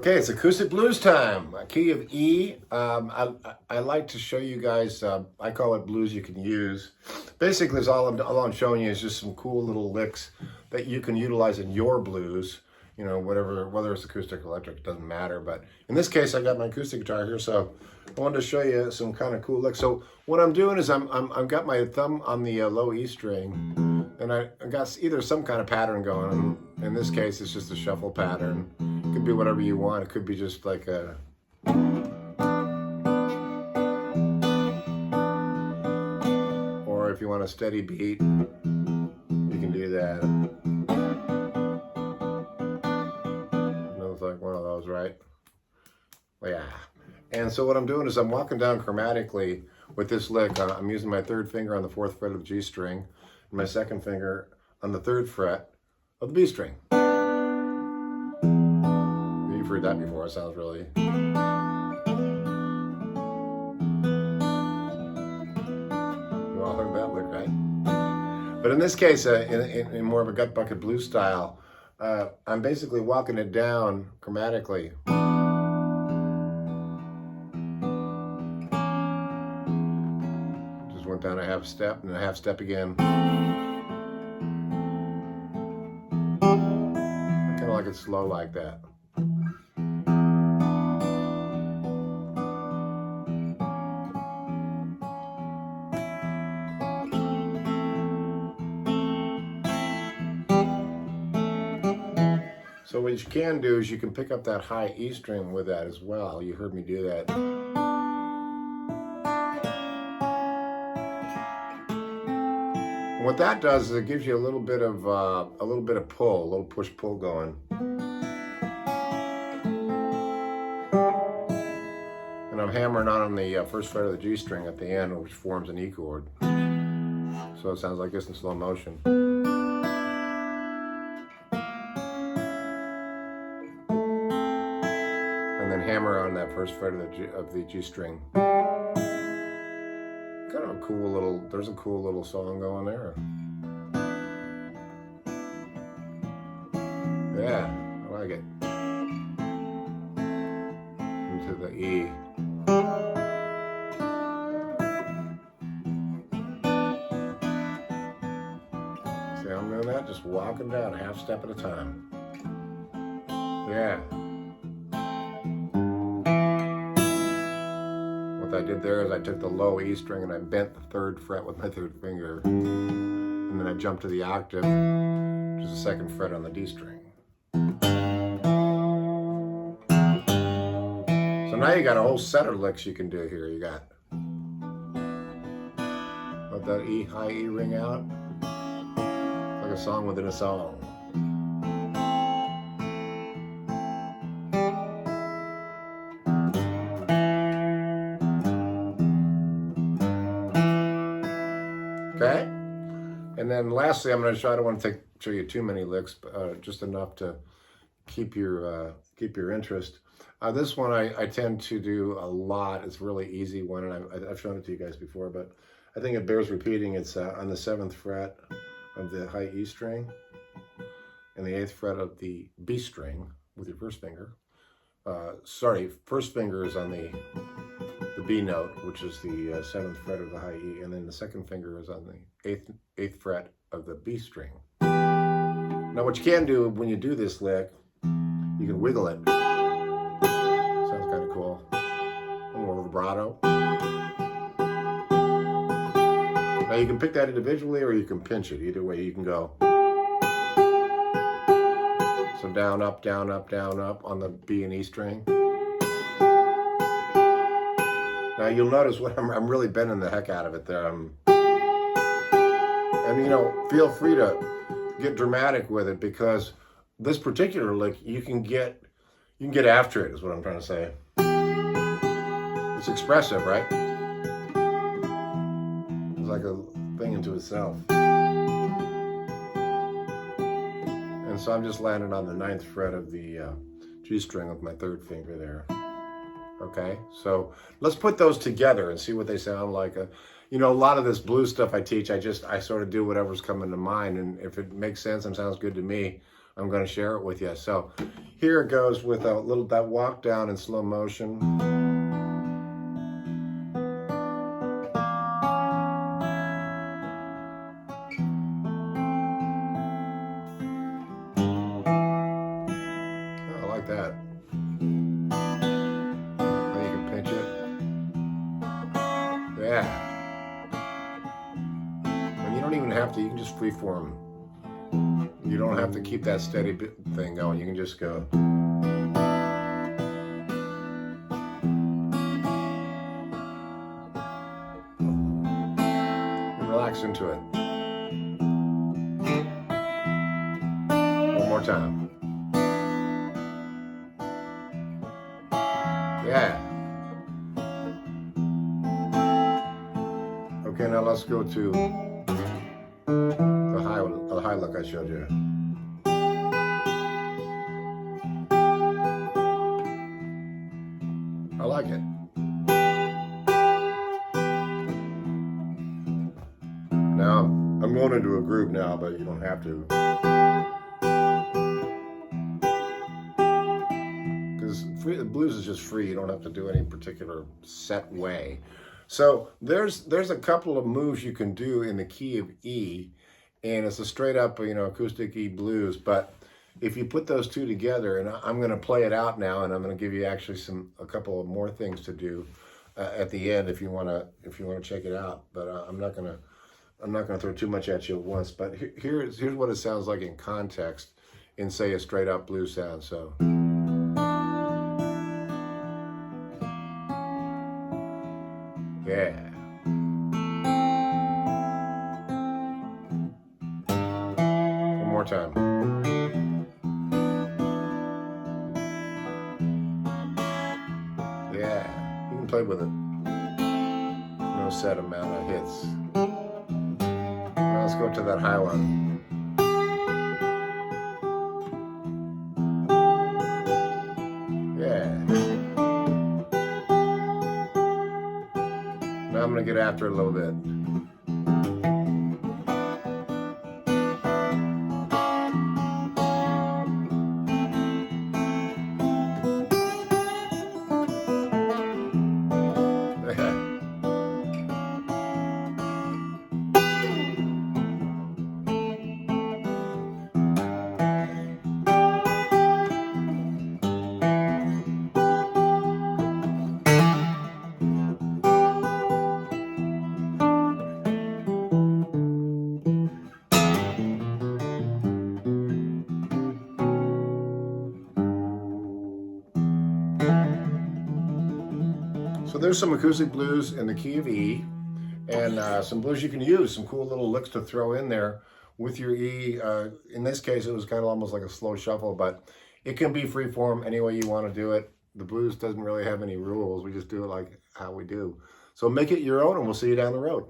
Okay, it's acoustic blues time. Key of E. I like to show you guys. I call it blues you can use. Basically, all I'm showing you is just some cool little licks that you can utilize in your blues. You know, whether it's acoustic or electric, it doesn't matter. But in this case, I got my acoustic guitar here, so I wanted to show you some kind of cool licks. So what I'm doing is I've got my thumb on the low E string, and I got either some kind of pattern going. In this case, it's just a shuffle pattern. It could be whatever you want. It could be just like a... Or if you want a steady beat, you can do that. Looks like one of those, right? Yeah. And so what I'm doing is I'm walking down chromatically with this lick. I'm using my third finger on the 4th fret of the G string, and my second finger on the 3rd fret of the B string. You've heard that before. It sounds really... You all heard that lick, right? But in this case, in more of a gut bucket blues style, I'm basically walking it down chromatically. Just went down a half step and a half step again. I kind of like it slow like that. So what you can do is you can pick up that high E string with that as well. You heard me do that. And what that does is it gives you a little bit of pull, a little push-pull going. And I'm hammering on the 1st fret of the G string at the end, which forms an E chord. So it sounds like this in slow motion. And then hammer on that 1st fret of the G string. Kind of a cool little, there's a cool little song going there. Yeah, I like it. Into the E. See how I'm doing that? Just walking down a half step at a time. Yeah. What I did there is I took the low E string and I bent the 3rd fret with my 3rd finger, and then I jumped to the octave, which is the 2nd fret on the D string. So now you got a whole set of licks you can do here. You got, let that E, high E ring out, like a song within a song. Okay, and then lastly, I'm going to try. I don't want to show you too many licks, but just enough to keep your interest. This one I tend to do a lot. It's a really easy one, and I've shown it to you guys before, but I think it bears repeating. It's on the 7th fret of the high E string, and the 8th fret of the B string with your 1st finger. Sorry, 1st finger is on the B note, which is the 7th fret of the high E, and then the 2nd finger is on the 8th fret of the B string. Now what you can do when you do this lick, you can wiggle it. Sounds kind of cool. A little vibrato. Now you can pick that individually or you can pinch it. Either way you can go. So down, up, down, up, down, up on the B and E string. Now you'll notice what I'm really bending the heck out of it there. And you know, feel free to get dramatic with it, because this particular lick you can get after it, is what I'm trying to say. It's expressive, right? It's like a thing into itself. And so I'm just landing on the 9th fret of the G string with my 3rd finger there. Okay, so let's put those together and see what they sound like. You know, a lot of this blues stuff I teach, I sort of do whatever's coming to mind, and if it makes sense and sounds good to me, I'm going to share it with you. So here it goes with a little, that walk down in slow motion. Oh, I like that. Then you can pinch it. Yeah. And you don't even have to, you can just freeform. You don't have to keep that steady thing going. You can just go. And relax into it. One more time. Yeah. Okay, now let's go to the high look I showed you. I like it. Now, I'm going into a groove now, but you don't have to. Because the blues is just free. You don't have to do any particular set way. So there's a couple of moves you can do in the key of E, and it's a straight up, acoustic E blues. But if you put those two together, and I'm going to play it out now, and I'm going to give you actually a couple of more things to do at the end if you want to check it out. But I'm not going to throw too much at you at once. But here's what it sounds like in context in, say, a straight up blues sound. So. Yeah. One more time. Yeah. You can play with it. No set amount of hits. Now let's go to that high one. Yeah. Now I'm going to get after it a little bit. So there's some acoustic blues in the key of E, and some blues you can use, some cool little licks to throw in there with your E. In this case, it was kind of almost like a slow shuffle, but it can be freeform any way you want to do it. The blues doesn't really have any rules. We just do it like how we do. So make it your own, and we'll see you down the road.